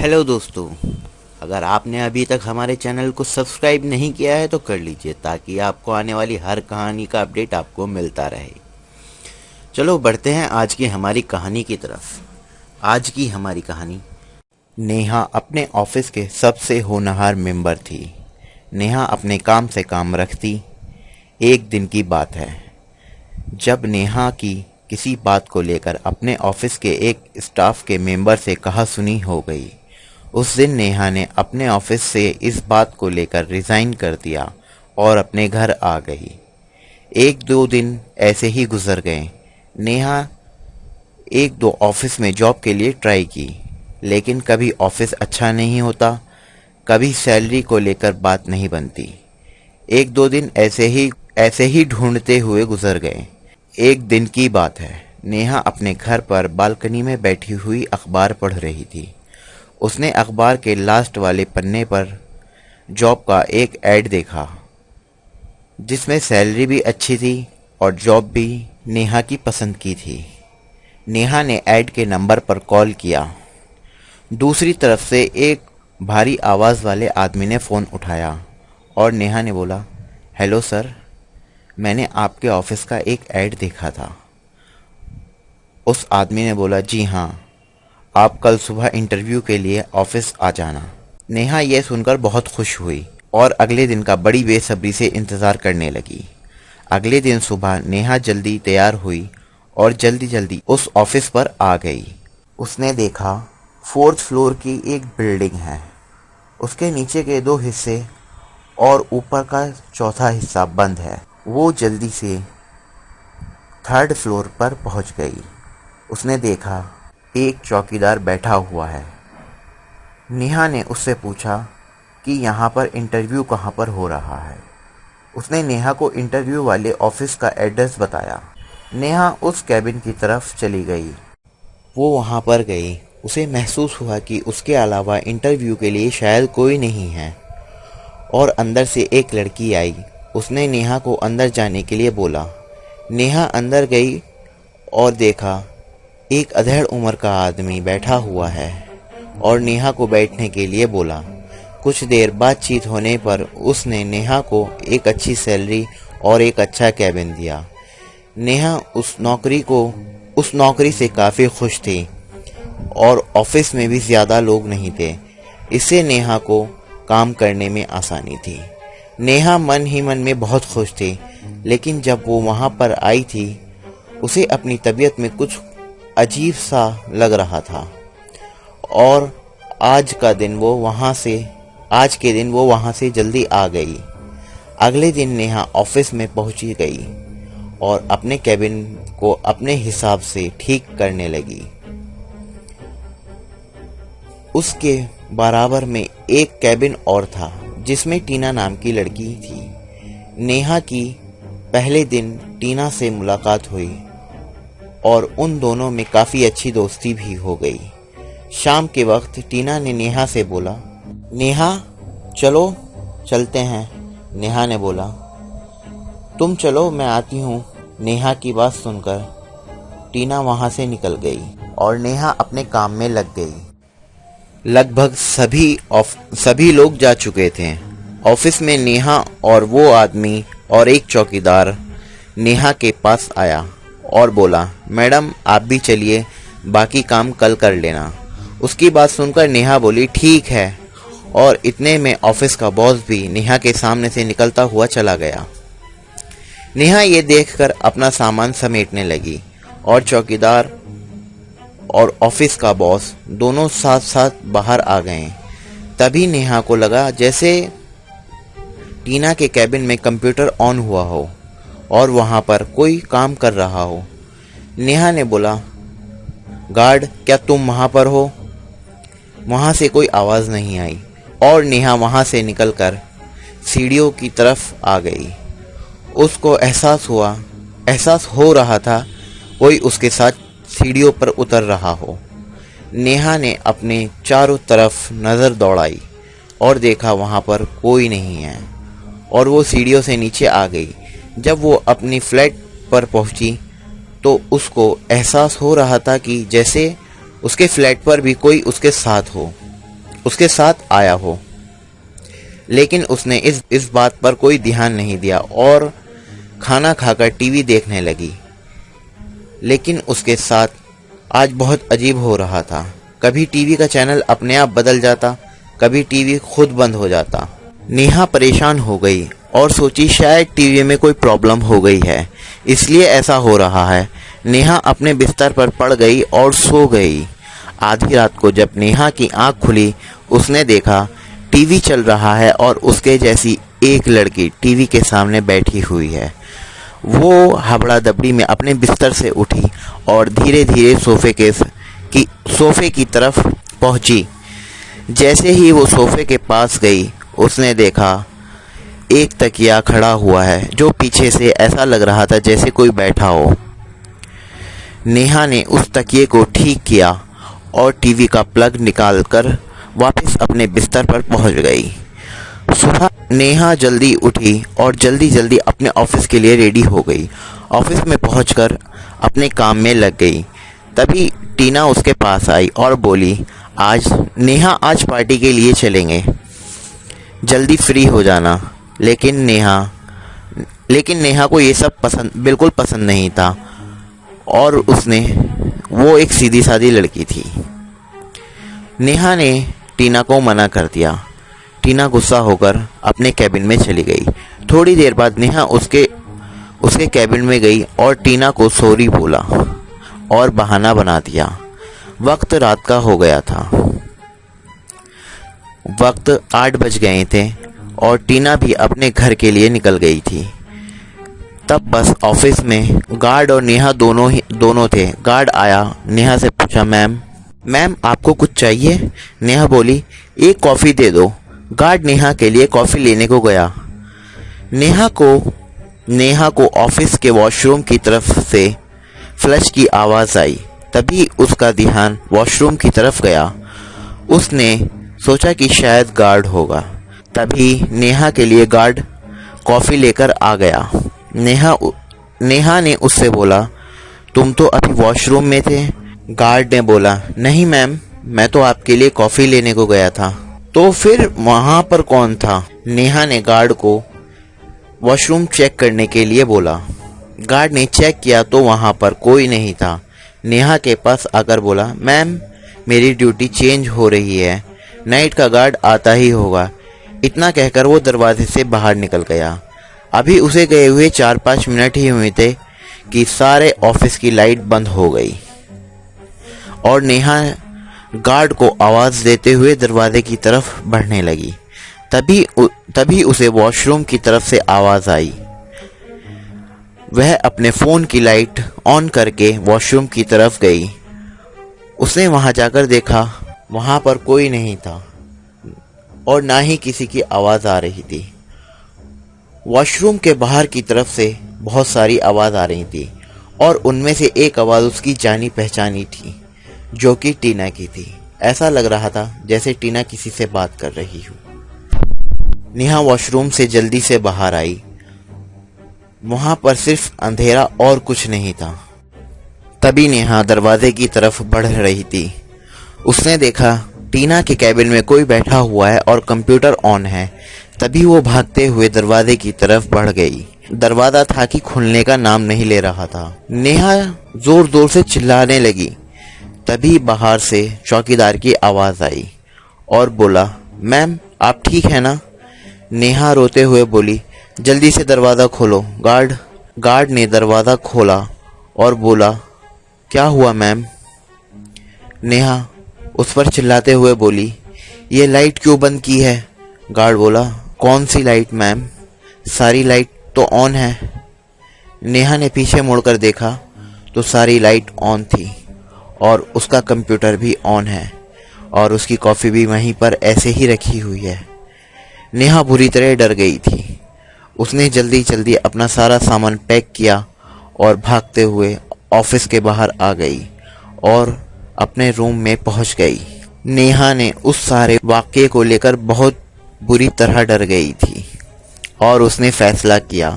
Hello दोस्तों, अगर आपने अभी तक हमारे चैनल को सब्सक्राइब नहीं किया है तो कर लीजिए ताकि आपको आने वाली हर कहानी का अपडेट आपको मिलता रहे। चलो बढ़ते हैं आज की हमारी कहानी की तरफ। आज की हमारी कहानी, नेहा अपने ऑफिस के सबसे होनहार मेंबर थी। नेहा अपने काम से काम रखती। एक दिन की बात है जब नेहा की किसी बात को लेकर अपने ऑफिस के एक स्टाफ के मेंबर से कहासुनी हो गई। उस दिन नेहा ने अपने ऑफिस से इस बात को लेकर रिज़ाइन कर दिया और अपने घर आ गई। एक दो दिन ऐसे ही गुजर गए। नेहा एक दो ऑफिस में जॉब के लिए ट्राई की, लेकिन कभी ऑफिस अच्छा नहीं होता, कभी सैलरी को लेकर बात नहीं बनती। एक दो दिन ऐसे ही ढूंढते हुए गुजर गए। एक दिन की बात है, नेहा अपने घर पर बालकनी में बैठी हुई अखबार पढ़ रही थी। उसने अखबार के लास्ट वाले पन्ने पर जॉब का एक ऐड देखा जिसमें सैलरी भी अच्छी थी और जॉब भी नेहा की पसंद की थी। नेहा ने ऐड के नंबर पर कॉल किया। दूसरी तरफ से एक भारी आवाज़ वाले आदमी ने फ़ोन उठाया और नेहा ने बोला, हेलो सर, मैंने आपके ऑफिस का एक ऐड देखा था। उस आदमी ने बोला, जी हाँ, आप कल सुबह इंटरव्यू के लिए ऑफिस आ जाना। नेहा यह सुनकर बहुत खुश हुई और अगले दिन का बड़ी बेसब्री से इंतज़ार करने लगी। अगले दिन सुबह नेहा जल्दी तैयार हुई और जल्दी जल्दी उस ऑफिस पर आ गई। उसने देखा 4th फ्लोर की एक बिल्डिंग है, उसके नीचे के 2 हिस्से और ऊपर का चौथा हिस्सा बंद है। वो जल्दी से 3rd फ्लोर पर पहुंच गई। उसने देखा एक चौकीदार बैठा हुआ है। नेहा ने उससे पूछा कि यहाँ पर इंटरव्यू कहाँ पर हो रहा है। उसने नेहा को इंटरव्यू वाले ऑफिस का एड्रेस बताया। नेहा उस कैबिन की तरफ चली गई। वो वहाँ पर गई। उसे महसूस हुआ कि उसके अलावा इंटरव्यू के लिए शायद कोई नहीं है और अंदर से एक लड़की आई। उसने नेहा को अंदर जाने के लिए बोला। नेहा अंदर गई और देखा एक अधेड़ उम्र का आदमी बैठा हुआ है और नेहा को बैठने के लिए बोला। कुछ देर बातचीत होने पर उसने नेहा को एक अच्छी सैलरी और एक अच्छा कैबिन दिया। नेहा उस नौकरी से काफ़ी खुश थी और ऑफिस में भी ज़्यादा लोग नहीं थे। इससे नेहा को काम करने में आसानी थी। नेहा मन ही मन में बहुत खुश थी, लेकिन जब वो वहाँ पर आई थी उसे अपनी तबीयत में कुछ अजीब सा लग रहा था और आज के दिन वो वहाँ से जल्दी आ गई। अगले दिन नेहा ऑफिस में पहुंची गई और अपने कैबिन को अपने हिसाब से ठीक करने लगी। उसके बराबर में एक कैबिन और था जिसमें टीना नाम की लड़की थी। नेहा की पहले दिन टीना से मुलाकात हुई और उन दोनों में काफ़ी अच्छी दोस्ती भी हो गई। शाम के वक्त टीना ने नेहा से बोला, नेहा चलो चलते हैं। नेहा ने बोला, तुम चलो, मैं आती हूँ। नेहा की बात सुनकर टीना वहाँ से निकल गई और नेहा अपने काम में लग गई। लगभग सभी लोग जा चुके थे। ऑफिस में नेहा और वो आदमी और एक चौकीदार नेहा के पास आया और बोला, मैडम आप भी चलिए, बाकी काम कल कर लेना। उसकी बात सुनकर नेहा बोली, ठीक है, और इतने में ऑफिस का बॉस भी नेहा के सामने से निकलता हुआ चला गया। नेहा ये देखकर अपना सामान समेटने लगी और चौकीदार और ऑफिस का बॉस दोनों साथ साथ बाहर आ गए। तभी नेहा को लगा जैसे टीना के कैबिन में कंप्यूटर ऑन हुआ हो और वहाँ पर कोई काम कर रहा हो। नेहा ने बोला, गार्ड क्या तुम वहाँ पर हो? वहाँ से कोई आवाज़ नहीं आई और नेहा वहाँ से निकलकर सीढ़ियों की तरफ आ गई। उसको एहसास हो रहा था कोई उसके साथ सीढ़ियों पर उतर रहा हो। नेहा ने अपने चारों तरफ नज़र दौड़ाई और देखा वहाँ पर कोई नहीं है और वो सीढ़ियों से नीचे आ गई। जब वो अपनी फ्लैट पर पहुंची तो उसको एहसास हो रहा था कि जैसे उसके फ्लैट पर भी कोई उसके साथ हो। उसके साथ आया हो, लेकिन उसने इस बात पर कोई ध्यान नहीं दिया और खाना खाकर टीवी देखने लगी। लेकिन उसके साथ आज बहुत अजीब हो रहा था। कभी टीवी का चैनल अपने आप बदल जाता, कभी टीवी खुद बंद हो जाता। नेहा परेशान हो गई और सोची शायद टीवी में कोई प्रॉब्लम हो गई है, इसलिए ऐसा हो रहा है। नेहा अपने बिस्तर पर पड़ गई और सो गई। आधी रात को जब नेहा की आंख खुली, उसने देखा टीवी चल रहा है और उसके जैसी एक लड़की टीवी के सामने बैठी हुई है। वो हबड़ा दबड़ी में अपने बिस्तर से उठी और धीरे धीरे सोफे की तरफ पहुंची। जैसे ही वो सोफे के पास गई, उसने देखा एक तकिया खड़ा हुआ है जो पीछे से ऐसा लग रहा था जैसे कोई बैठा हो। नेहा ने उस तकिए को ठीक किया और टीवी का प्लग निकालकर वापस अपने बिस्तर पर पहुंच गई। सुबह नेहा जल्दी उठी और जल्दी जल्दी अपने ऑफिस के लिए रेडी हो गई। ऑफिस में पहुंचकर अपने काम में लग गई। तभी टीना उसके पास आई और बोली, नेहा आज पार्टी के लिए चलेंगे, जल्दी फ्री हो जाना। लेकिन नेहा को ये सब बिल्कुल पसंद नहीं था और वो एक सीधी सादी लड़की थी। नेहा ने टीना को मना कर दिया। टीना गुस्सा होकर अपने कैबिन में चली गई। थोड़ी देर बाद नेहा उसके कैबिन में गई और टीना को सॉरी बोला और बहाना बना दिया। वक्त रात का हो गया था। वक्त 8 बज गए थे और टीना भी अपने घर के लिए निकल गई थी। तब बस ऑफिस में गार्ड और नेहा दोनों थे। गार्ड आया, नेहा से पूछा, मैम आपको कुछ चाहिए? नेहा बोली, एक कॉफ़ी दे दो। गार्ड नेहा के लिए कॉफ़ी लेने को गया। नेहा को ऑफिस के वॉशरूम की तरफ से फ्लश की आवाज़ आई। तभी उसका ध्यान वॉशरूम की तरफ गया। उसने सोचा कि शायद गार्ड होगा। तभी नेहा के लिए गार्ड कॉफ़ी लेकर आ गया। नेहा ने उससे बोला, तुम तो अभी वॉशरूम में थे। गार्ड ने बोला, नहीं मैम, मैं तो आपके लिए कॉफ़ी लेने को गया था। तो फिर वहाँ पर कौन था? नेहा ने गार्ड को वॉशरूम चेक करने के लिए बोला। गार्ड ने चेक किया तो वहाँ पर कोई नहीं था। नेहा के पास आकर बोला, मैम मेरी ड्यूटी चेंज हो रही है, नाइट का गार्ड आता ही होगा। इतना कहकर वो दरवाजे से बाहर निकल गया। अभी उसे गए हुए 4-5 मिनट ही हुए थे कि सारे ऑफिस की लाइट बंद हो गई और नेहा गार्ड को आवाज़ देते हुए दरवाजे की तरफ बढ़ने लगी। तभी उसे वॉशरूम की तरफ से आवाज़ आई। वह अपने फ़ोन की लाइट ऑन करके वॉशरूम की तरफ गई। उसने वहां जाकर देखा, वहां पर कोई नहीं था और ना ही किसी की आवाज़ आ रही थी। वॉशरूम के बाहर की तरफ से बहुत सारी आवाज़ आ रही थी और उनमें से एक आवाज़ उसकी जानी पहचानी थी, जो कि टीना की थी। ऐसा लग रहा था जैसे टीना किसी से बात कर रही हो। नेहा वॉशरूम से जल्दी से बाहर आई। वहां पर सिर्फ अंधेरा और कुछ नहीं था। तभी नेहा दरवाजे की तरफ बढ़ रही थी। उसने देखा टीना के कैबिन में कोई बैठा हुआ है और कंप्यूटर ऑन है। तभी वो भागते हुए दरवाजे की तरफ बढ़ गई। दरवाजा था कि खुलने का नाम नहीं ले रहा था। नेहा जोर जोर से चिल्लाने लगी। तभी बाहर से चौकीदार की आवाज़ आई और बोला, मैम आप ठीक है ना? नेहा रोते हुए बोली, जल्दी से दरवाज़ा खोलो। गार्ड ने दरवाज़ा खोला और बोला, क्या हुआ मैम? नेहा उस पर चिल्लाते हुए बोली, ये लाइट क्यों बंद की है? गार्ड बोला, कौन सी लाइट मैम? सारी लाइट तो ऑन है। नेहा ने पीछे मुड़कर देखा तो सारी लाइट ऑन थी और उसका कंप्यूटर भी ऑन है और उसकी कॉफ़ी भी वहीं पर ऐसे ही रखी हुई है। नेहा बुरी तरह डर गई थी। उसने जल्दी जल्दी अपना सारा सामान पैक किया और भागते हुए ऑफिस के बाहर आ गई और अपने रूम में पहुंच गई। नेहा ने उस सारे वाक़ये को लेकर बहुत बुरी तरह डर गई थी और उसने फैसला किया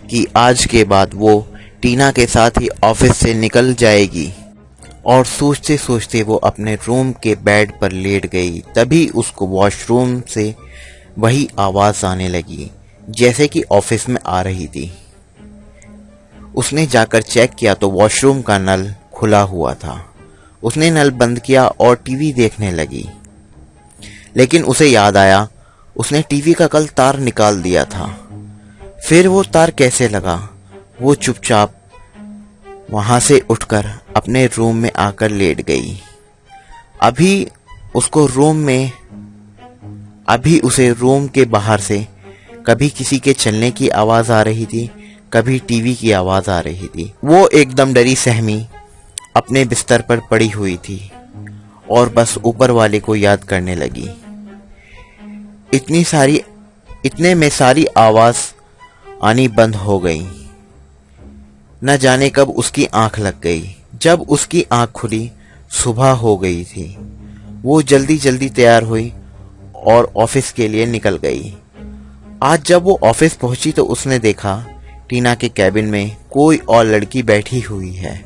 कि आज के बाद वो टीना के साथ ही ऑफिस से निकल जाएगी और सोचते सोचते वो अपने रूम के बेड पर लेट गई। तभी उसको वॉशरूम से वही आवाज आने लगी जैसे कि ऑफिस में आ रही थी। उसने जाकर चेक किया तो वॉशरूम का नल खुला हुआ था। उसने नल बंद किया और टीवी देखने लगी, लेकिन उसे याद आया उसने टीवी का कल तार निकाल दिया था। फिर वो तार कैसे लगा? वो चुपचाप वहां से उठकर अपने रूम में आकर लेट गई। अभी उसे रूम के बाहर से कभी किसी के चलने की आवाज आ रही थी, कभी टीवी की आवाज आ रही थी। वो एकदम डरी सहमी अपने बिस्तर पर पड़ी हुई थी और बस ऊपर वाले को याद करने लगी। इतने में सारी आवाज आनी बंद हो गई। न जाने कब उसकी आंख लग गई। जब उसकी आंख खुली सुबह हो गई थी। वो जल्दी जल्दी तैयार हुई और ऑफिस के लिए निकल गई। आज जब वो ऑफिस पहुंची तो उसने देखा टीना के कैबिन में कोई और लड़की बैठी हुई है।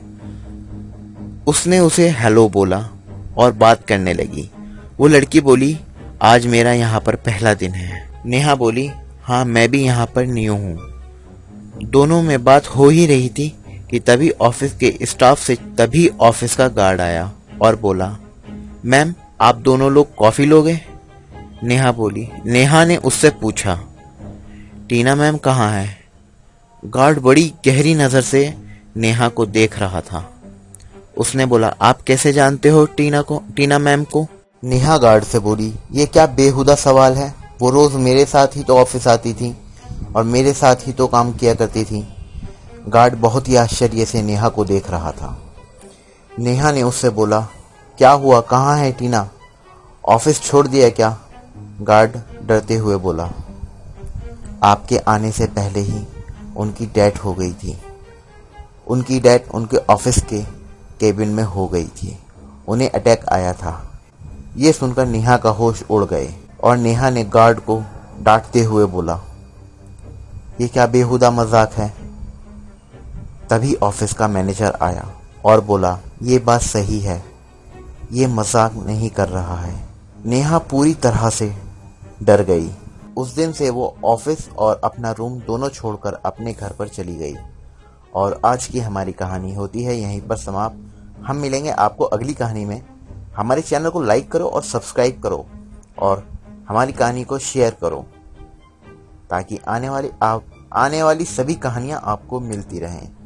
उसने उसे हेलो बोला और बात करने लगी। वो लड़की बोली, आज मेरा यहाँ पर पहला दिन है। नेहा बोली, हाँ मैं भी यहाँ पर न्यू हूँ। दोनों में बात हो ही रही थी कि तभी ऑफिस का गार्ड आया और बोला, मैम आप दोनों लोग कॉफी लोगे? नेहा बोली। नेहा ने उससे पूछा, टीना मैम कहाँ है? गार्ड बड़ी गहरी नजर से नेहा को देख रहा था। उसने बोला, आप कैसे जानते हो टीना मैम को? नेहा गार्ड से बोली, ये क्या बेहुदा सवाल है? वो रोज मेरे साथ ही तो ऑफिस आती थी और मेरे साथ ही तो काम किया करती थी। गार्ड बहुत ही आश्चर्य से नेहा को देख रहा था। नेहा ने उससे बोला, क्या हुआ, कहाँ है टीना? ऑफिस छोड़ दिया क्या? गार्ड डरते हुए बोला, आपके आने से पहले ही उनकी डेथ हो गई थी। उनकी डेथ उनके ऑफिस के केबिन में हो गई थी। उन्हें अटैक आया था। ये सुनकर नेहा का होश उड़ गए और नेहा ने गार्ड को डांटते हुए बोला, ये क्या बेहुदा मजाक है? तभी ऑफिस का मैनेजर आया और बोला, ये बात सही है, ये मजाक नहीं कर रहा है। नेहा पूरी तरह से डर गई। उस दिन से वो ऑफिस और अपना रूम दोनों छोड़कर अपने घर पर चली गई। और आज की हमारी कहानी होती है यहीं पर समाप्त। हम मिलेंगे आपको अगली कहानी में। हमारे चैनल को लाइक करो और सब्सक्राइब करो और हमारी कहानी को शेयर करो ताकि आने वाली सभी कहानियाँ आपको मिलती रहें।